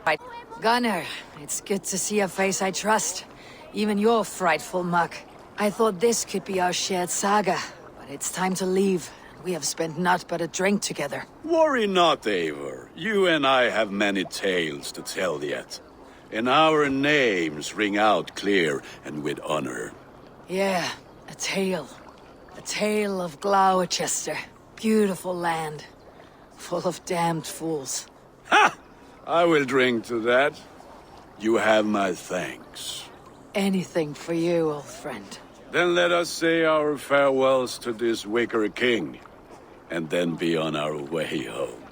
Right. Gunnar, it's good to see a face I trust. Even your frightful muck. I thought this could be our shared saga, but it's time to leave. We have spent naught but a drink together. Worry not, Eivor. You and I have many tales to tell yet. And our names ring out clear and with honor. Yeah, a tale. A tale of Gloucester. Beautiful land. Full of damned fools. Ha! I will drink to that. You have my thanks. Anything for you, old friend. Then let us say our farewells to this Wicker King, and then be on our way home.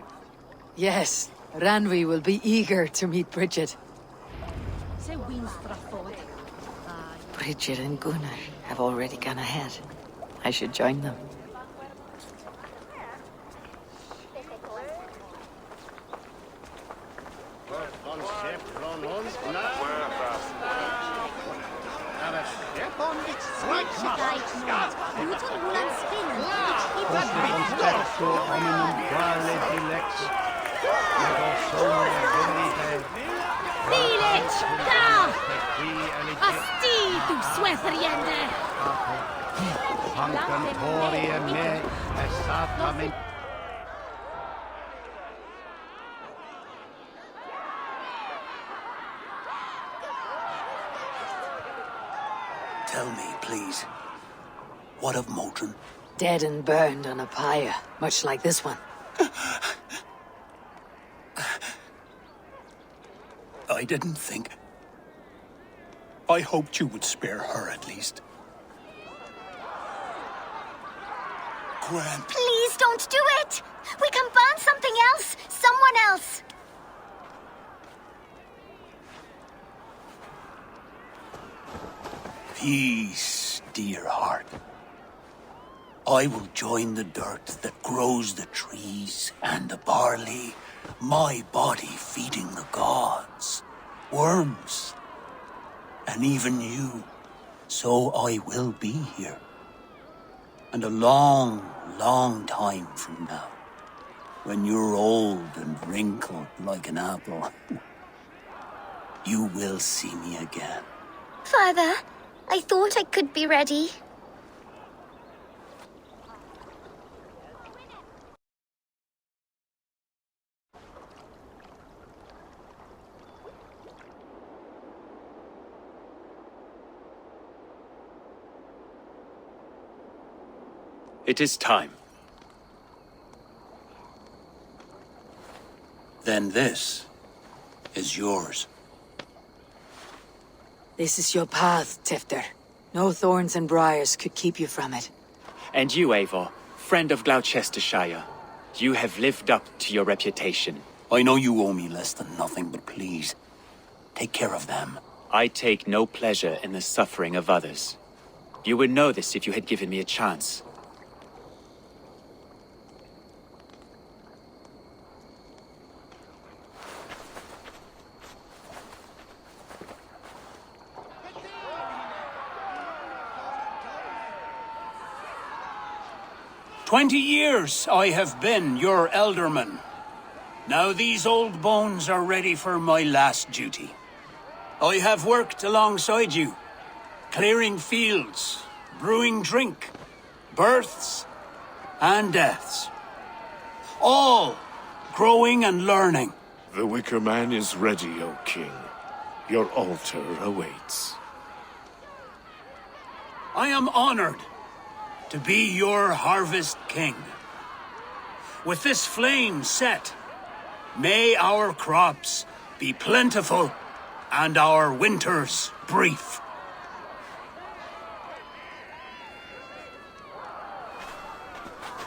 Yes, Ranvi will be eager to meet Bridget. Bridget and Gunnar have already gone ahead. I should join them. Felix, da! Asti, tu suetheriende! Tell me, please, what of Motrin? Dead and burned on a pyre, much like this one. I didn't think. I hoped you would spare her at least. Gwen. Please don't do it! We can burn something else! Someone else! Peace, dear heart. I will join the dirt that grows the trees and the barley, my body feeding the gods, worms, and even you. So I will be here. And a long, long time from now, when you're old and wrinkled like an apple, you will see me again. Father, I thought I could be ready. It is time. Then this is yours. This is your path, Tifter. No thorns and briars could keep you from it. And you, Eivor, friend of Gloucestershire, you have lived up to your reputation. I know you owe me less than nothing, but please, take care of them. I take no pleasure in the suffering of others. You would know this if you had given me a chance. "20 years I have been your elderman. Now these old bones are ready for my last duty. I have worked alongside you, clearing fields, brewing drink, births and deaths. All growing and learning. The Wicker Man is ready, O King. Your altar awaits. I am honored to be your harvest king. With this flame set, may our crops be plentiful and our winters brief.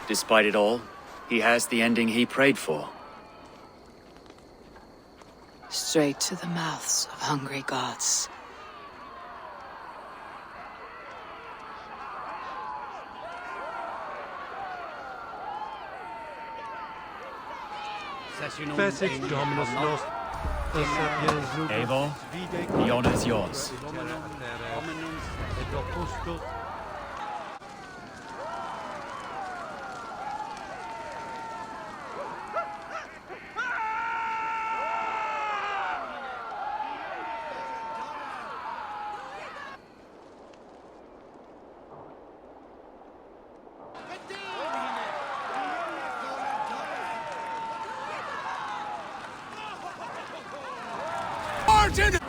Despite it all, he has the ending he prayed for. Straight to the mouths of hungry gods. Fecit Dominus nos. Eivor, the honor is yours. art in...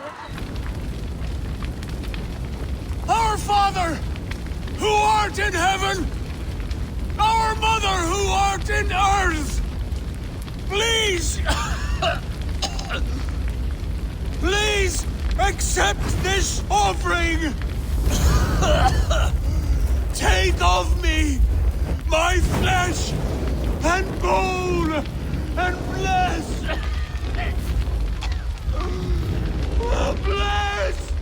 Our Father, who art in heaven, our Mother, who art in earth, please, please accept this offering. Take of me my flesh and bone and bless. Bless.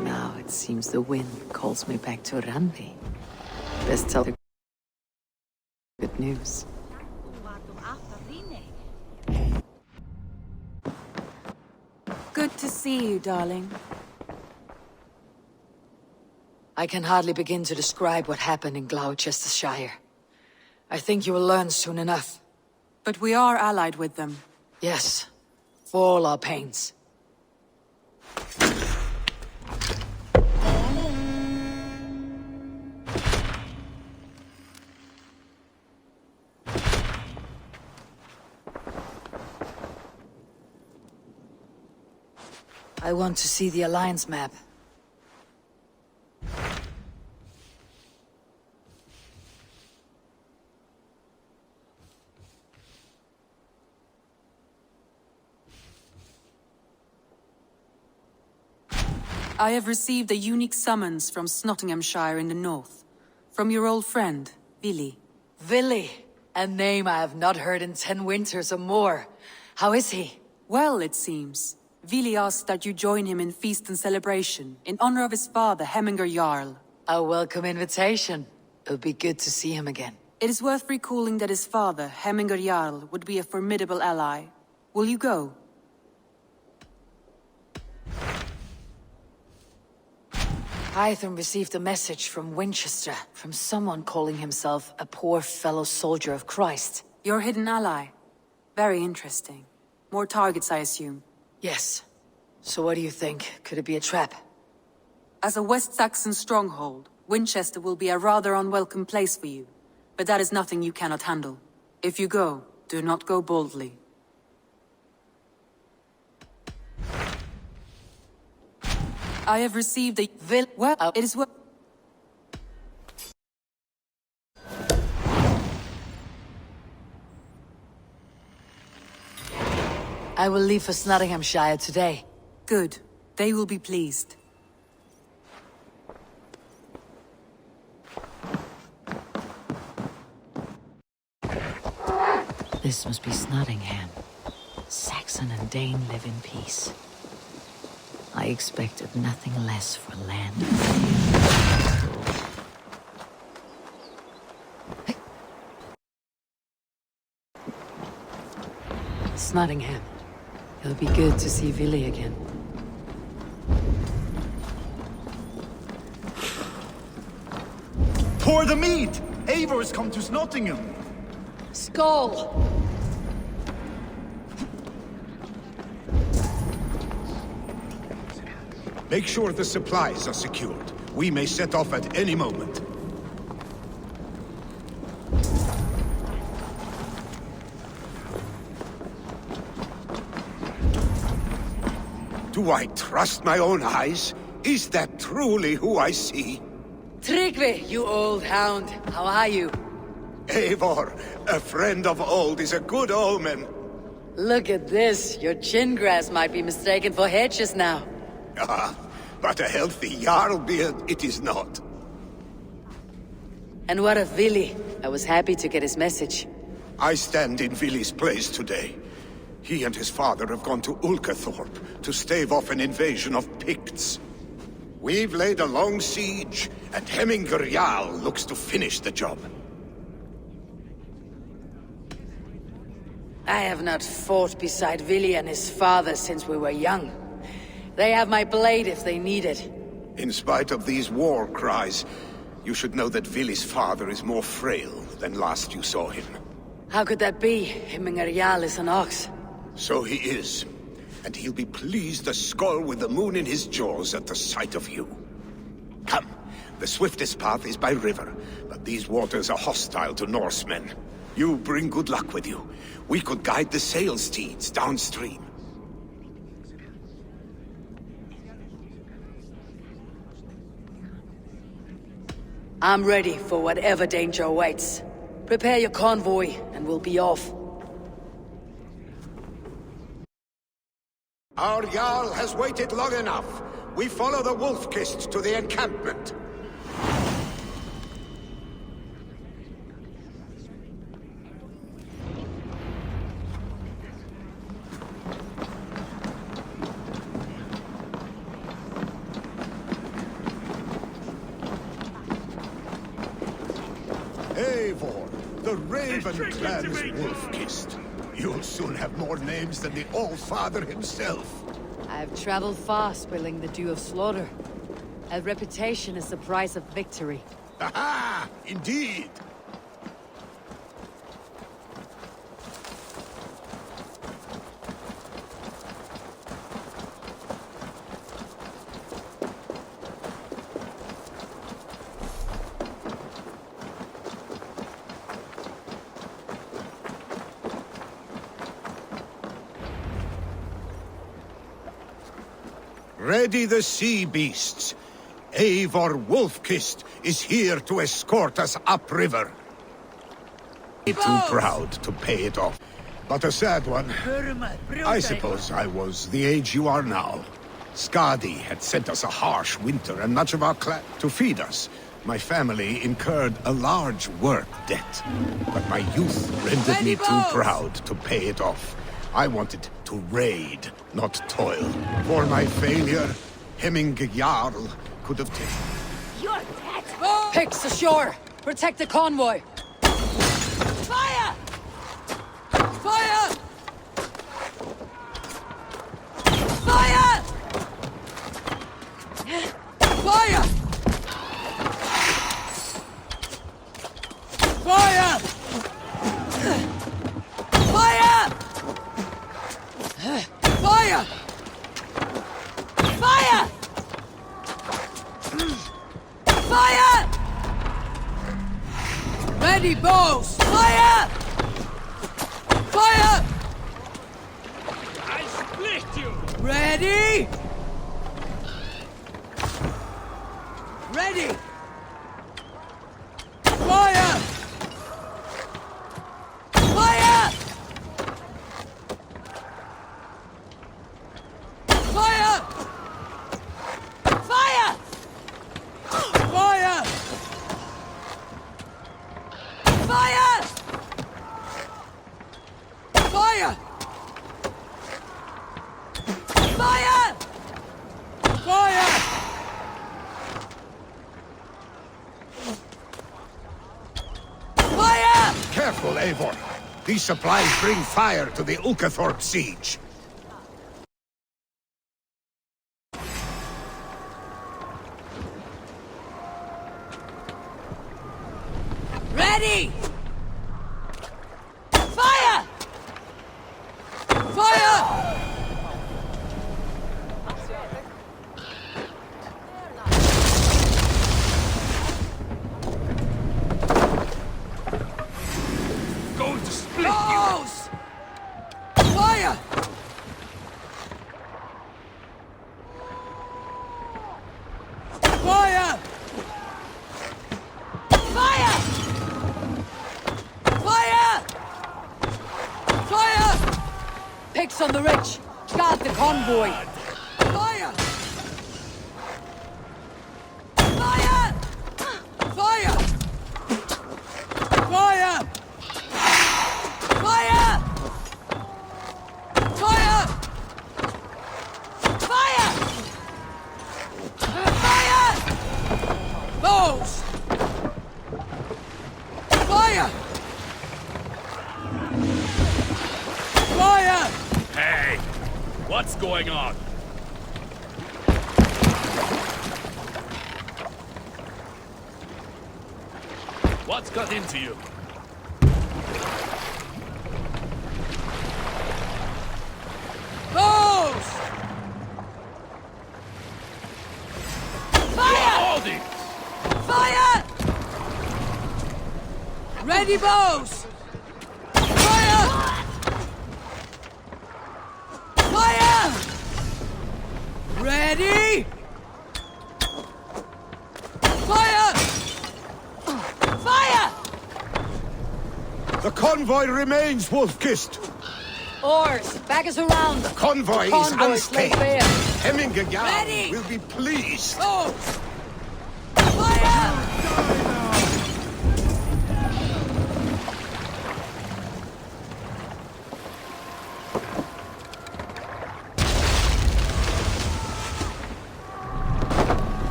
Now it seems the wind calls me back to Ranvi. Best tell the good news. Good to see you, darling. I can hardly begin to describe what happened in Gloucestershire. I think you will learn soon enough. But we are allied with them. Yes, for all our pains. I want to see the Alliance map. I have received a unique summons from Nottinghamshire in the north. From your old friend, Vili. Vili, a name I have not heard in 10 winters or more. How is he? Well, it seems. Vili asked that you join him in feast and celebration, in honor of his father, Hemminger Jarl. A welcome invitation. It'll be good to see him again. It is worth recalling that his father, Hemminger Jarl, would be a formidable ally. Will you go? Hytham received a message from Winchester, from someone calling himself a poor fellow soldier of Christ. Your hidden ally. Very interesting. More targets, I assume. Yes. So what do you think? Could it be a trap? As a West Saxon stronghold, Winchester will be a rather unwelcome place for you. But that is nothing you cannot handle. If you go, do not go boldly. I have received a... Well, it is what... I will leave for Nottinghamshire today. Good. They will be pleased. This must be Nottingham. Saxon and Dane live in peace. I expected nothing less for land. It's Nottingham. It'll be good to see Vili again. Pour the mead! Eivor has come to Nottingham. Skull! Make sure the supplies are secured. We may set off at any moment. Do I trust my own eyes? Is that truly who I see? Tryggvi, you old hound. How are you? Eivor, a friend of old is a good omen. Look at this. Your chin grass might be mistaken for hedges now. Ah, but a healthy Jarl beard it is not. And what of Vili? I was happy to get his message. I stand in Vili's place today. He and his father have gone to Ulkathorpe to stave off an invasion of Picts. We've laid a long siege, and Hemminger Jarl looks to finish the job. I have not fought beside Vili and his father since we were young. They have my blade if they need it. In spite of these war cries, you should know that Vili's father is more frail than last you saw him. How could that be? Himingerial is an ox. So he is. And he'll be pleased as skull with the moon in his jaws at the sight of you. Come, the swiftest path is by river, but these waters are hostile to Norsemen. You bring good luck with you. We could guide the sail steeds downstream. I'm ready for whatever danger awaits. Prepare your convoy, and we'll be off. Our Jarl has waited long enough. We follow the Wolf-Kissed to the encampment. Eivor, the Raven clan's Wolf-Kissed. You'll soon have more names than the All-Father himself. I've traveled far, spilling the dew of slaughter. A reputation is the price of victory. Aha! Indeed! Ready the sea beasts. Eivor Wolf-Kissed is here to escort us upriver. Too proud to pay it off, but a sad one. I suppose I was the age you are now. Skadi had sent us a harsh winter and much of our clan to feed us. My family incurred a large work debt, but my youth rendered me too proud to pay it off. I wanted to raid, not toil. For my failure, Heming-Jarl could have taken... You're dead! Picks ashore! Protect the convoy! Fire! Fire! Fire! Fire! Fire! Fire! Fire! Fire! Fire! Ready, bows! Fire! Fire! I split you! Ready? Ready! Fire! Fire! Fire! Fire! Fire! Fire! Fire! Fire! Fire! Fire! Careful, Eivor. These supplies bring fire to the Ulkathorpe siege. Ready! Fire! Fire! Going to split Bows! Fire! Fire! Fire! Fire! Fire! Picks on the rich. Guard the convoy. Fire! Fire! Fire! Fire! Fire! Fire! Fire! Fire! Bows! Fire! Fire! Hey! What's going on? What's got into you? Ready, bows! Fire! Fire! Ready! Fire! Fire! The convoy remains, Wolf-Kissed. Oars, back us around. The convoy is Convoys lay unscathed. bare. Hemming Ready. will be pleased. Go! Fire!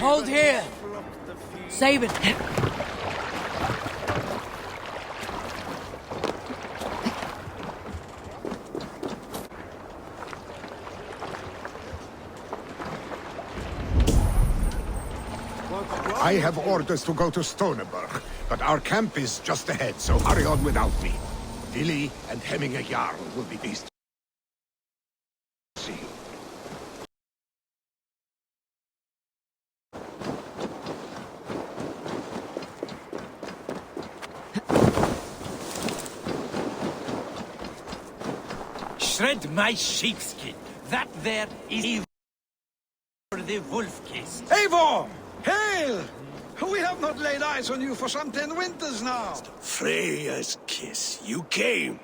Hold here. Save it. I have orders to go to Stoneberg, but our camp is just ahead, so hurry on without me. Vili and Hemminger Jarl will be pleased to see you. Shred my sheepskin. That there is for the wolf-kissed. Eivor! Hail! We have not laid eyes on you for some 10 winters now. Freya's kiss. You came.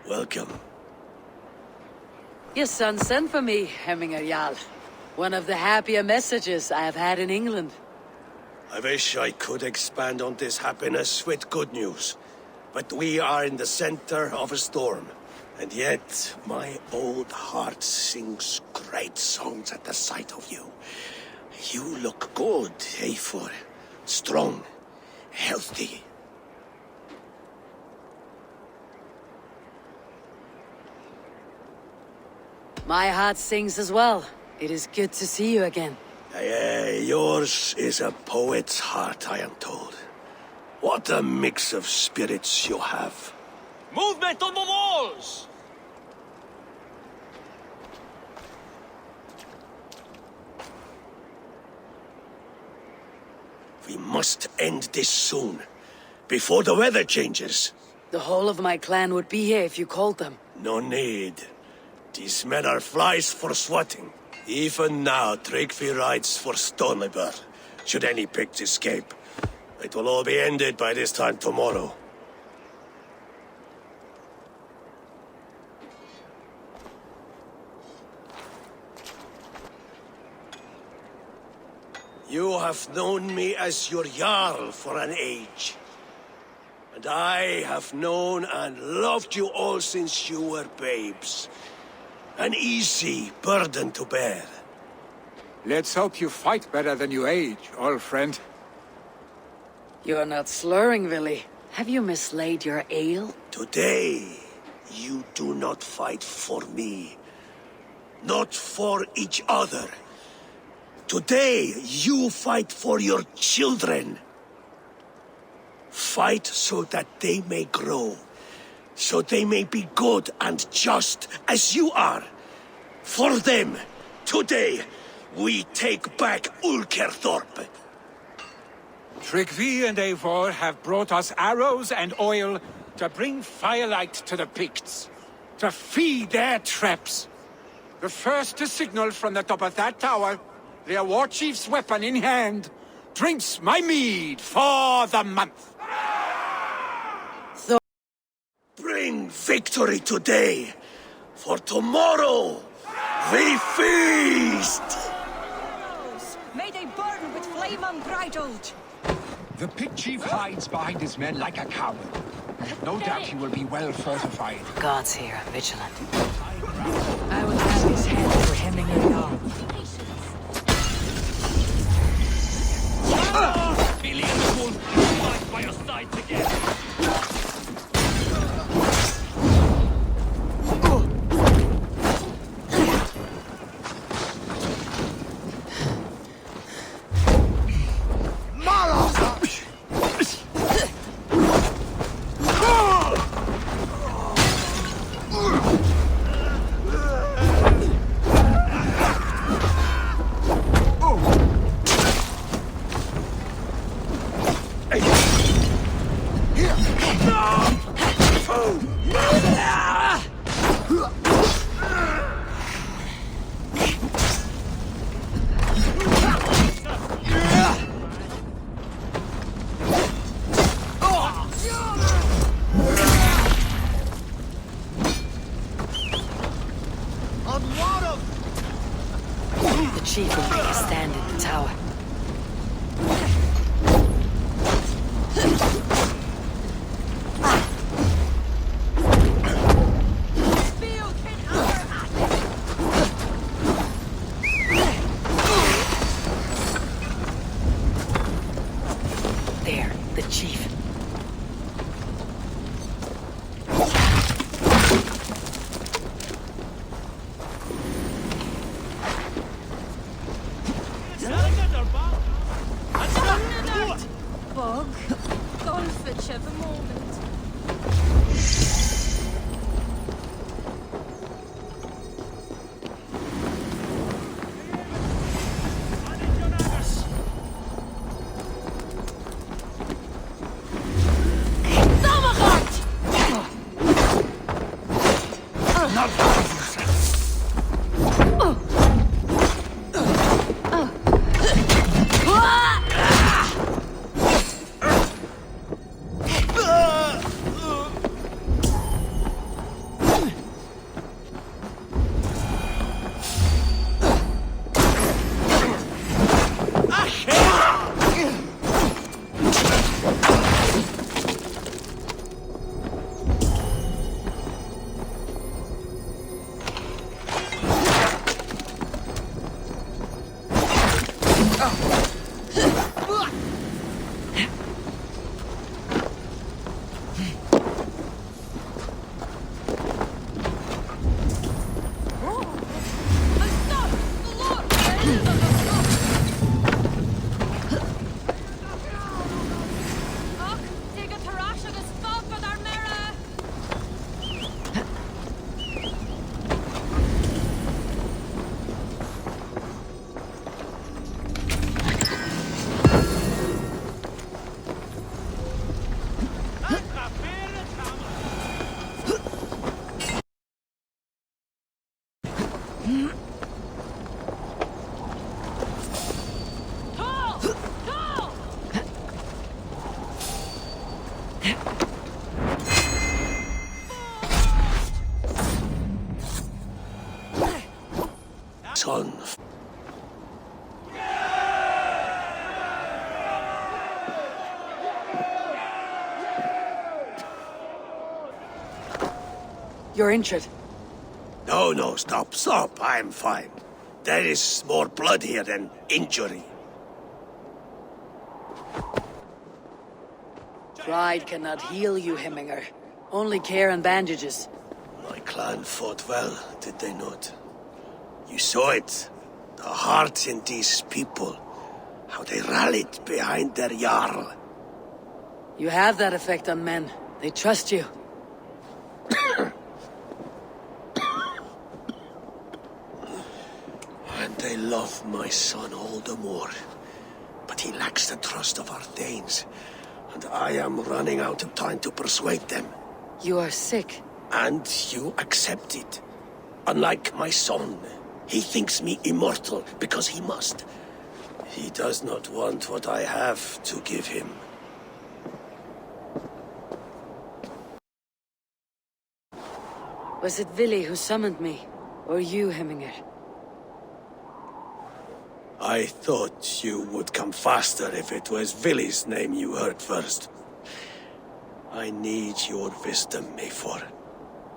Welcome. Your son sent for me, Hemminger Jarl. One of the happier messages I have had in England. I wish I could expand on this happiness with good news. But we are in the center of a storm. And yet, my old heart sings great songs at the sight of you. You look good, Eivor. Strong, healthy. My heart sings as well. It is good to see you again. Yours is a poet's heart, I am told. What a mix of spirits you have. Movement on the walls! We must end this soon, before the weather changes. The whole of my clan would be here if you called them. No need. These men are flies for swatting. Even now, Tryggvi rides for Stoneberg. Should any Picts escape, it will all be ended by this time tomorrow. You have known me as your Jarl for an age. And I have known and loved you all since you were babes. An easy burden to bear. Let's hope you fight better than you age, old friend. You're not slurring, Vili. Have you mislaid your ale? Today, you do not fight for me. Not for each other. Today, you fight for your children. Fight so that they may grow. So they may be good and just as you are. For them, today, we take back Ulkerthorpe. Tryggvi and Eivor have brought us arrows and oil to bring firelight to the Picts, to feed their traps. The first to signal from the top of that tower, their war chief's weapon in hand, drinks my mead for the month. Bring victory today, for tomorrow we feast! May they burn with flame unbridled! The pig chief hides behind his men like a coward. No doubt he will be well fortified. The gods here are vigilant. I will have his head for hemming it on. Billy and the wolf will fight by your side together. The chief will make a stand in the tower. There, the chief. Bog, gone for whichever moment. Son. You're injured. No, stop. I'm fine. There is more blood here than injury. Pride cannot heal you, Hemminger. Only care and bandages. My clan fought well, did they not? You saw it. The heart in these people. How they rallied behind their Jarl. You have that effect on men. They trust you. And they love my son all the more. But he lacks the trust of our Danes. And I am running out of time to persuade them. You are sick. And you accept it. Unlike my son, he thinks me immortal because he must. He does not want what I have to give him. Was it Vili who summoned me? Or you, Hemminger? I thought you would come faster if it was Vili's name you heard first. I need your wisdom, Mayfor.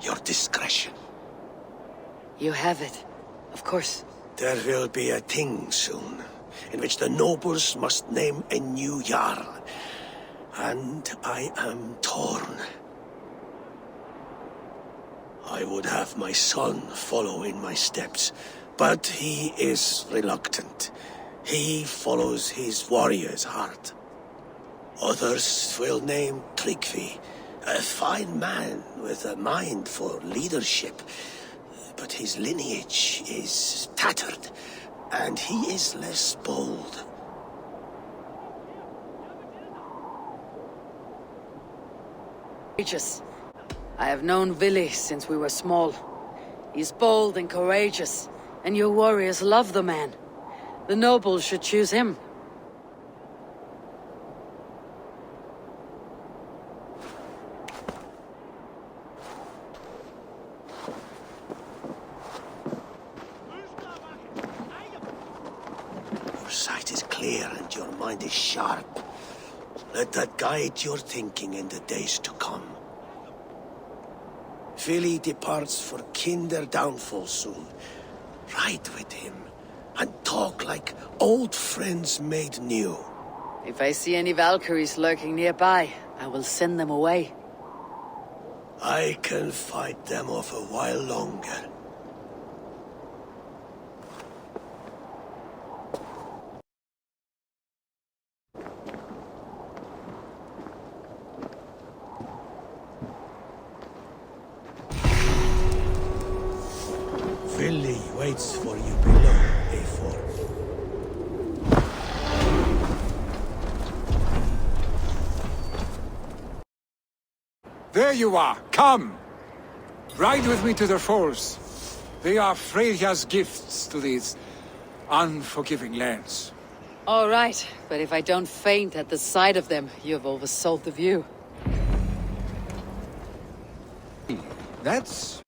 Your discretion. You have it. Of course. There will be a thing soon, in which the nobles must name a new Jarl. And I am torn. I would have my son follow in my steps, but he is reluctant. He follows his warrior's heart. Others will name Tryggvi, a fine man with a mind for leadership. But his lineage is tattered, and he is less bold. Courageous. I have known Vili since we were small. He's bold and courageous, and your warriors love the man. The nobles should choose him. Your sight is clear and your mind is sharp. Let that guide your thinking in the days to come. Vili departs for Kinder downfall soon. Ride with him, and talk like old friends made new. If I see any Valkyries lurking nearby, I will send them away. I can fight them off a while longer. Vili waits for you below, A4. There you are. Come! Ride with me to the falls. They are Freya's gifts to these unforgiving lands. All right, but if I don't faint at the sight of them, you've oversold the view. That's...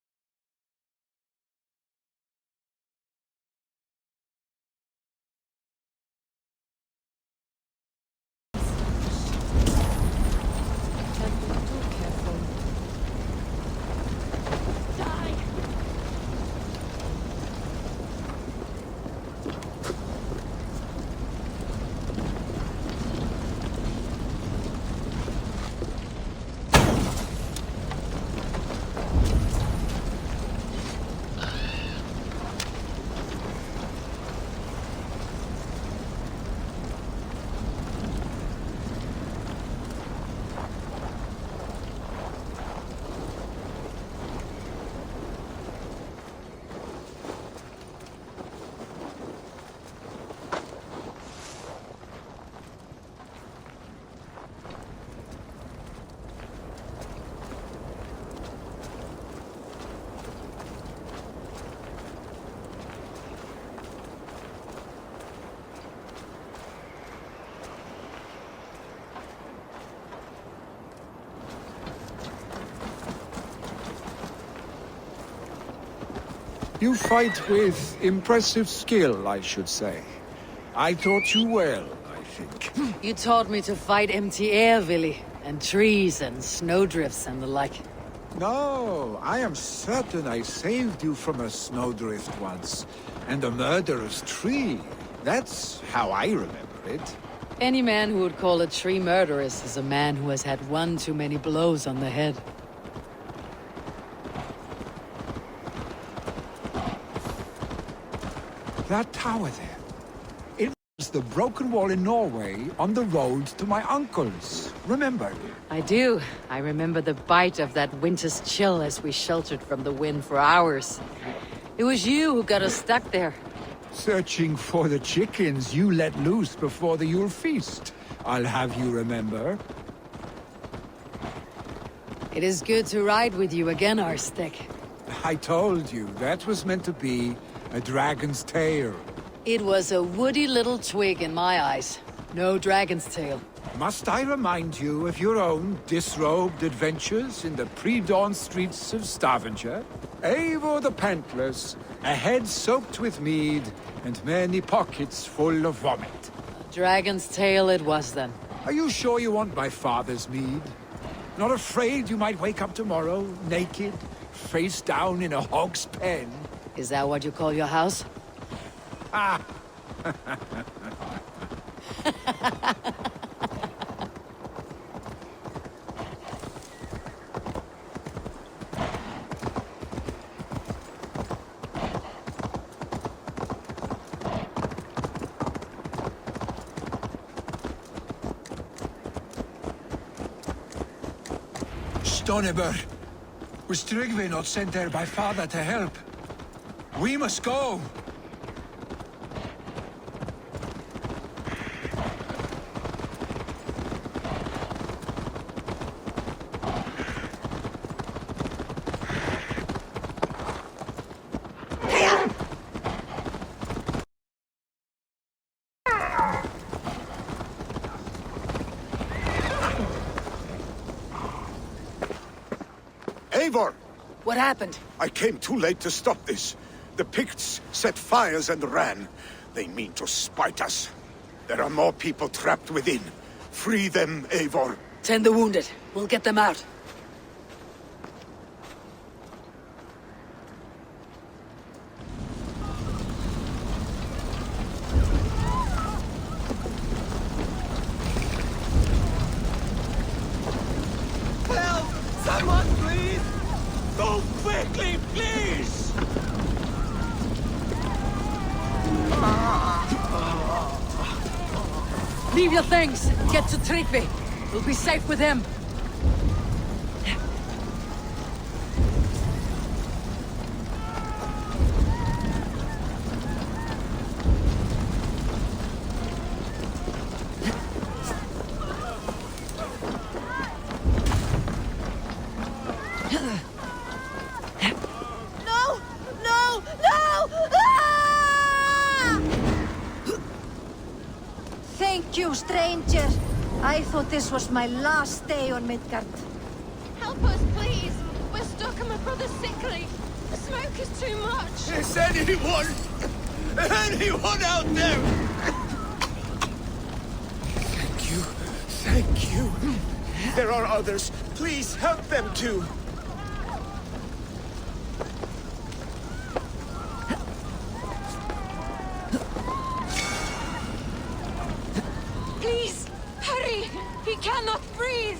You fight with impressive skill, I should say. I taught you well, I think. You taught me to fight empty air, Vili, and trees and snowdrifts and the like. No, I am certain I saved you from a snowdrift once, and a murderous tree. That's how I remember it. Any man who would call a tree murderous is a man who has had one too many blows on the head. That tower there. It was the broken wall in Norway on the road to my uncle's. Remember? I do. I remember the bite of that winter's chill as we sheltered from the wind for hours. It was you who got us stuck there. Searching for the chickens you let loose before the Yule feast. I'll have you remember. It is good to ride with you again, Arstek. I told you, that was meant to be a dragon's tale. It was a woody little twig in my eyes. No dragon's tail. Must I remind you of your own disrobed adventures in the pre-dawn streets of Stavanger? Eivor the Pantless, a head soaked with mead, and many pockets full of vomit. Dragon's tail it was then. Are you sure you want my father's mead? Not afraid you might wake up tomorrow, naked, face down in a hog's pen? Is that what you call your house? Ah! Stonebur, was Tryggvi not sent there by father to help? We must go! Eivor! What happened? I came too late to stop this. The Picts set fires and ran. They mean to spite us. There are more people trapped within. Free them, Eivor. Tend the wounded. We'll get them out. Help! Someone, please! Go quickly, please! Leave your things. Get to Tryggvi. We'll be safe with him. No! No! No! Ah! Thank you, stranger. I thought this was my last day on Midgard. Help us, please! We're stuck and my brother's sickly. The smoke is too much. Is anyone out there? Thank you. Thank you. There are others. Please help them too. Please, hurry! He cannot breathe!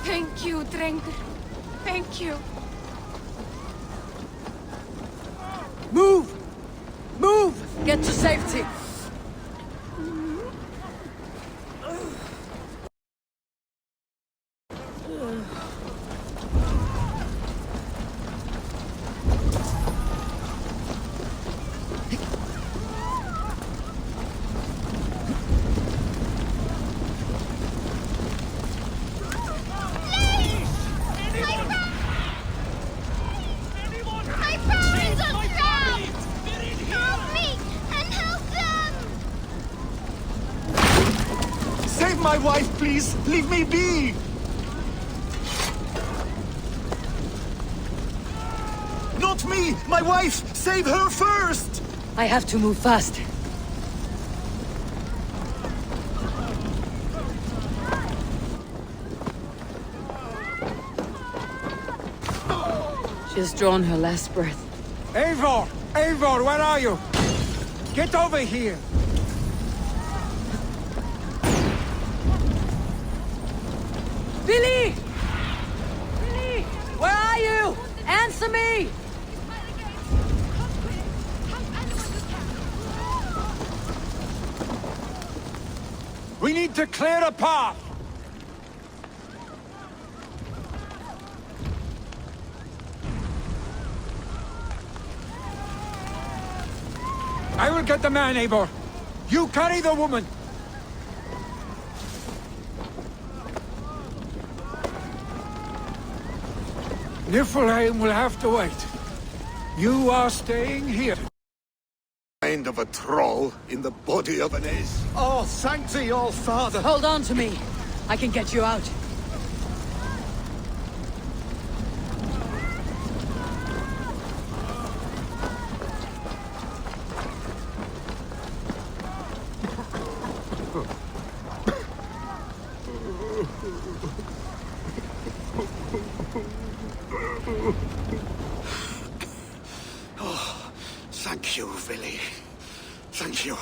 Thank you, Drengur. Thank you. Move! Move! Get to safety. My parents are drowned! Help me and help them! Save my wife, please! Leave me be! Not me! My wife! Save her first! I have to move fast. She's drawn her last breath. Eivor! Eivor, where are you? Get over here! Billy! Billy! Where are you? Answer me! We need to clear a path! I will get the man, Eivor. You carry the woman. Niflheim will have to wait. You are staying here. Mind of a troll in the body of an ace. Oh, thank thee, all father. Hold on to me. I can get you out. Thank you, Villy. Thank you.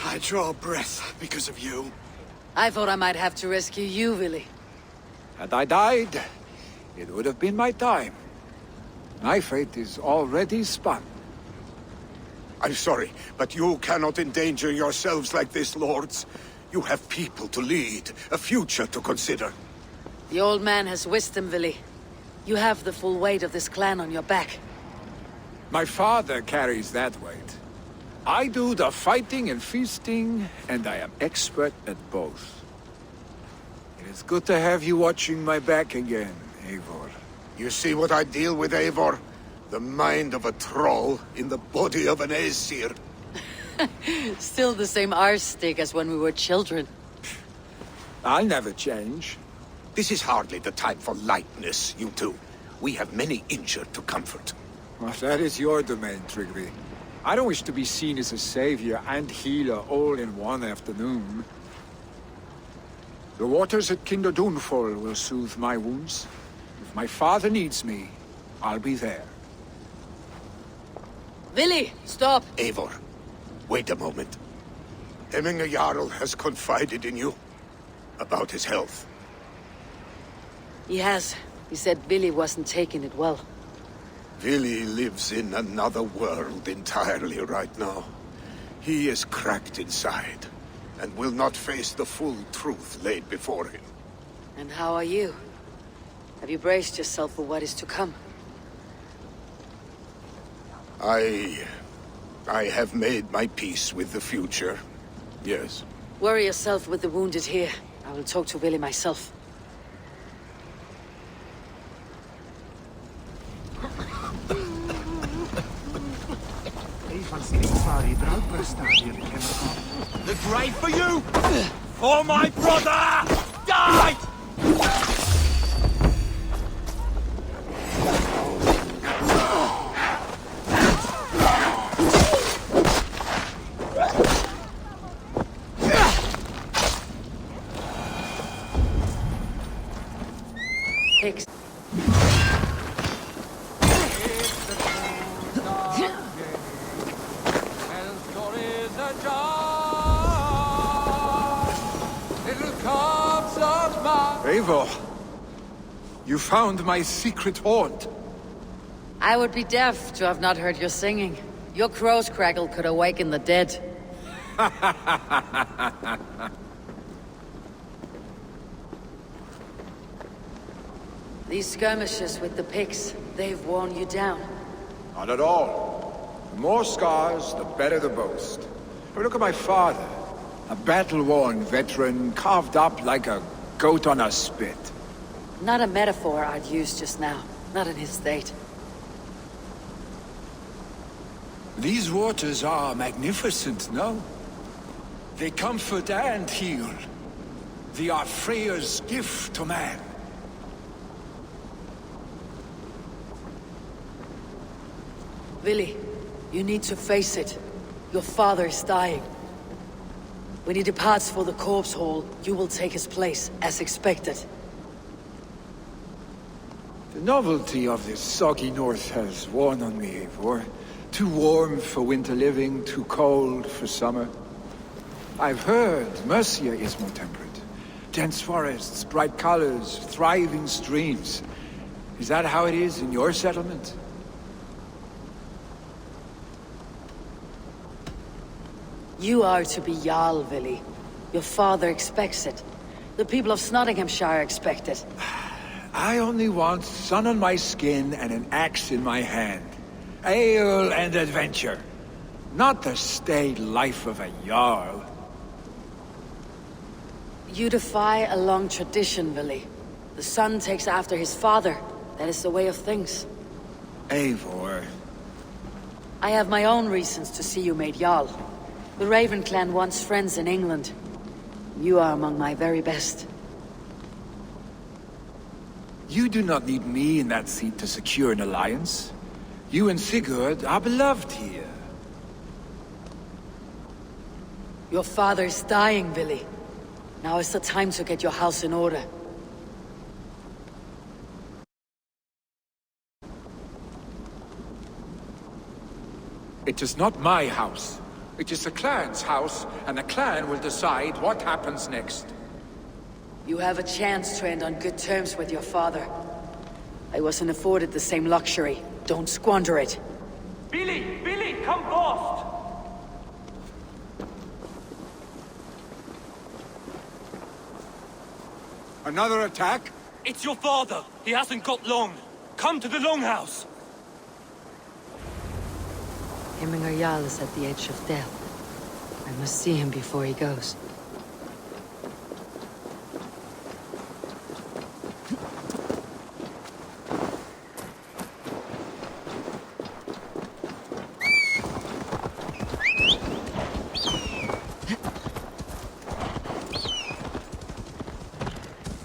I draw breath because of you. I thought I might have to rescue you, Willy. Had I died, it would have been my time. My fate is already spun. I'm sorry, but you cannot endanger yourselves like this, lords. You have people to lead, a future to consider. The old man has wisdom, Willy. You have the full weight of this clan on your back. My father carries that weight. I do the fighting and feasting, and I am expert at both. It is good to have you watching my back again, Eivor. You see what I deal with, Eivor? The mind of a troll in the body of an Aesir. Still the same arse stick as when we were children. I'll never change. This is hardly the time for lightness, you two. We have many injured to comfort. Well, that is your domain, Tryggvi. I don't wish to be seen as a savior and healer all in one afternoon. The waters at Kinder Dunfall will soothe my wounds. If my father needs me, I'll be there. Willy, stop! Eivor, wait a moment. Hemminger Jarl has confided in you about his health. He has. He said Willy wasn't taking it well. Willy lives in another world entirely right now. He is cracked inside, and will not face the full truth laid before him. And how are you? Have you braced yourself for what is to come? I have made my peace with the future, yes. Worry yourself with the wounded here. I will talk to Willy myself. The grave for you! For my brother! Die! Hicks. Eivor, you found my secret haunt. I would be deaf to have not heard your singing. Your crow's crackle could awaken the dead. These skirmishes with the pigs, they've worn you down. Not at all. The more scars, the better the boast. But look at my father. A battle-worn veteran, carved up like a goat on a spit. Not a metaphor I'd use just now. Not in his state. These waters are magnificent, no? They comfort and heal. They are Freya's gift to man. Willy, you need to face it. Your father is dying. When he departs for the corpse hall, you will take his place, as expected. The novelty of this soggy north has worn on me, Eivor. Too warm for winter living, too cold for summer. I've heard Mercia is more temperate. Dense forests, bright colors, thriving streams. Is that how it is in your settlement? You are to be Jarl, Willy. Your father expects it. The people of Nottinghamshire expect it. I only want sun on my skin and an axe in my hand. Ale and adventure. not the staid life of a Jarl. You defy a long tradition, Vili. The son takes after his father. That is the way of things. Eivor. I have my own reasons to see you made Jarl. The Raven clan wants friends in England. You are among my very best. You do not need me in that seat to secure an alliance. You and Sigurd are beloved here. Your father is dying, Vili. Now is the time to get your house in order. It is not my house. It is the clan's house, and the clan will decide what happens next. You have a chance to end on good terms with your father. I wasn't afforded the same luxury. Don't squander it. Billy, come fast! Another attack? It's your father. He hasn't got long. Come to the longhouse. Hemminger Jarl is at the edge of death. I must see him before he goes.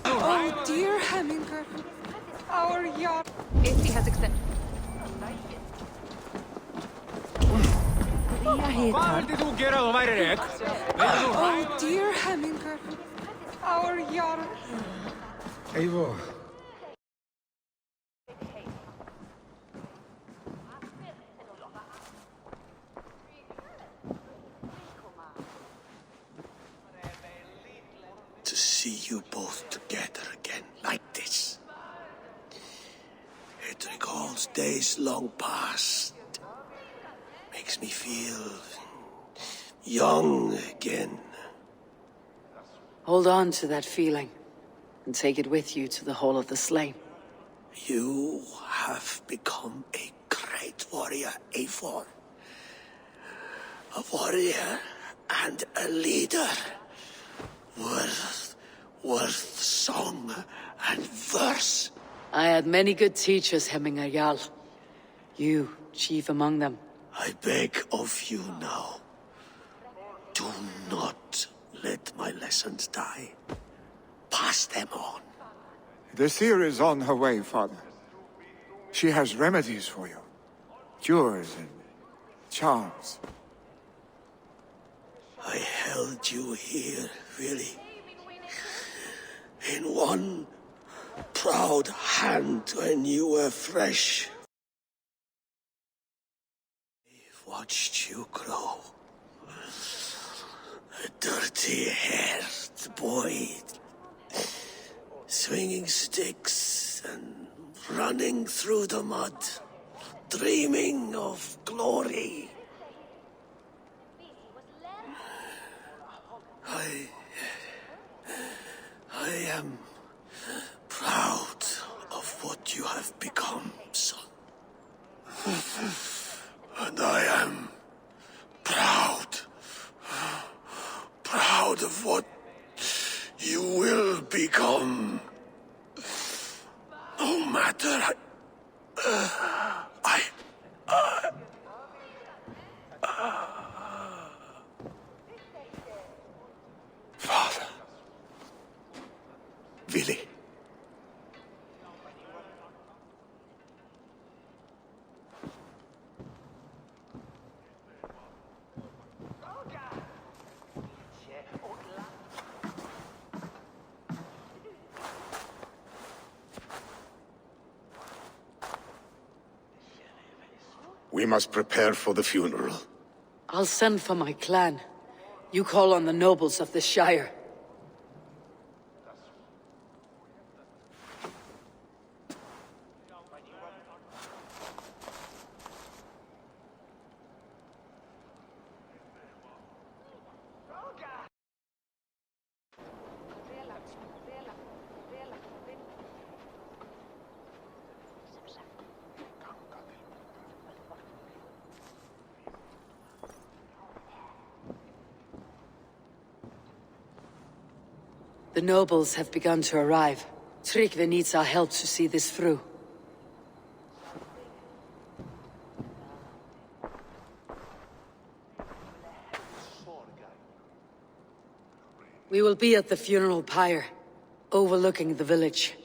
Oh, dear Hemminger. Our Jarl. If he has accepted. Hvað vildi þú gera þú værir ek? Oh, dear Hemminger. Our Jarl. Eivor. To see you both together again like this. It recalls days long past. Makes me feel young again. Hold on to that feeling, and take it with you to the Hall of the Slain. You have become a great warrior, Eivor. A warrior and a leader. Worth song and verse. I had many good teachers, Hemminger Jarl. You, chief among them. I beg of you now, do not let my lessons die. Pass them on. The seer is on her way, Father. She has remedies for you. Cures and charms. I held you here, really. In one proud hand when you were fresh. I've watched you grow. A dirty-haired boy, swinging sticks and running through the mud, dreaming of glory. I am proud of what you have become, son. And I am proud of what you will become. No matter Father. Vili. We must prepare for the funeral. I'll send for my clan. You call on the nobles of the Shire. The nobles have begun to arrive. Tryggvi needs our help to see this through. We will be at the funeral pyre, overlooking the village.